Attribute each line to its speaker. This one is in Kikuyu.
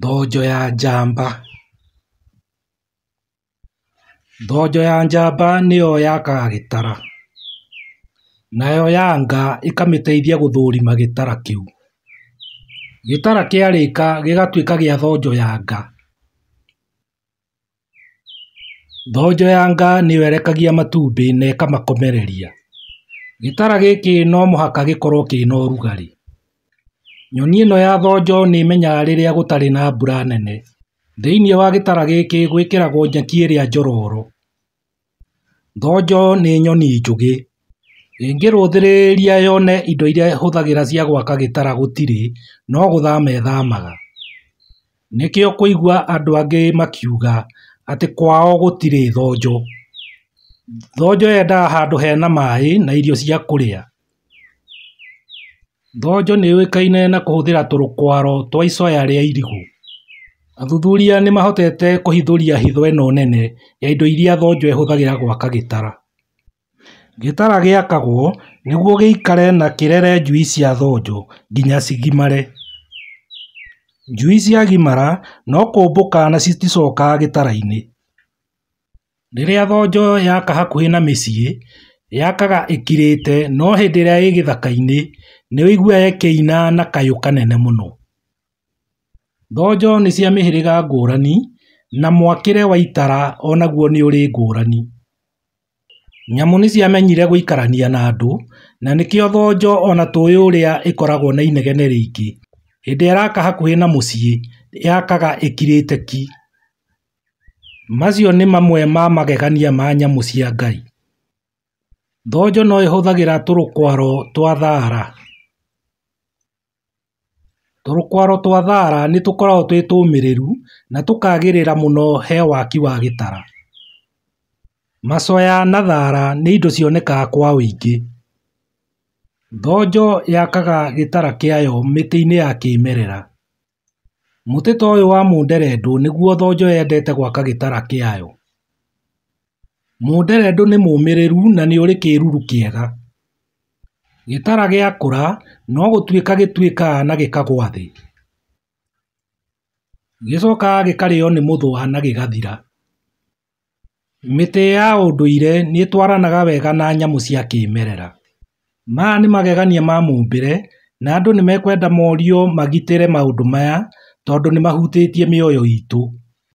Speaker 1: Thonjo ya njamba. Thonjo ya njamba nĩyo yakaga gĩtara, nayo yanga ĩkamĩteithia gũthũrima gĩtara kĩu. Gĩtara kĩarĩka gĩgatuĩka gĩa thonjo ya nga. Thonjo ya nga nĩyo ĩrekagia matumbĩ na ĩkamakomereria. Gĩtara gĩkĩ no mũhaka gĩkorwo kĩna ũrugarĩ. Nyoni ĩno ya thonjo nĩĩmenyaga rĩrĩa gũtarĩ na mbura nene. Thĩinĩ wa gĩtara gĩkĩ gwĩkĩragwo nyeki ĩrĩa njororo. Thonjo nĩ nyoni njũgĩ. Ĩngĩrũthĩrĩria yone indo iria ĩhũthagĩra cia gwaka gĩtara gũtirĩ, no gũthama ĩthamaga. Nĩkĩo kũigua andũ angĩ makiuga atĩ kwao gũtirĩ thonjo. Thonjo yendaga handũ hena maĩ na irio cia kũrĩa. Thonjo nĩyũĩkaine na kũhũthĩra tũrũkwaro twa icoya rĩa irigũ. Athuthuria nĩmahotete kũhithũria hitho ĩno nene ya indo iria thonjo ĩhũthagĩra gwaka gĩtara. Gĩtara gĩakagwo nĩguo gĩikare na kĩrere njui cia thonjo nginya cigimare. Njui ciagimara no kũmbũka na citicokaga gĩtara-inĩ. Rĩrĩa thonjo yaka hakuhĩ na mĩciĩ, yakaga ĩkirĩte, no hĩndĩ ĩrĩa ĩ gĩthaka-inĩ nĩũiguaga ĩkĩina na kayũ kanene mũno. Thonjo nĩ cia mĩhĩrĩga ngũrani na mwakĩre wa itara onaguo nĩ ũrĩ ngũrani. Nyamũ nĩciamenyire gũikarania na andũ, na nĩkĩo thonjo ona tũĩ ũrĩa ĩkoragwo na inegene rĩingĩ. Hĩndĩ ĩraka hakuhĩ na mũciĩ yakaga ĩkirĩte ki. Macio nĩ mamwe ma magegania ma nyamũ cia Ngai. Thonjo no ĩhũthagĩra tũrũkwaro twa thara. Tũrũkwaro twa thara nĩtũkoragwo twĩ tũmĩrĩru na tũkagĩrĩra mũno he waki wa gĩtara. Macoya na thara nĩ indo cionekaga kwa ũingĩ. Thonjo yakaga gĩtara kĩayo mĩtĩ-inĩ ya kĩmerera. Mũtĩ ta ũyũ wa mũnderendũ nĩguo thonjo yendete gwaka gĩtara kĩayo. Mũnderendũ nĩ mũmĩrĩru na nĩ ũrĩ kĩruru kĩega. Gĩtara gĩakũra no gũtuĩka gĩtuĩkaga na gĩkagwa thĩ. Gĩcokaga gĩkarĩo nĩ mũthũa na gĩgathira. Mĩtĩ ya ũndũire nĩĩtwaranaga wega na nyamũ cia kĩmerera. Maya nĩ magegania ma mũmbĩre na andũ nĩmekwenda morio magitĩre maũndũ maya tondũ nĩmahutĩtie mĩoyo itũ.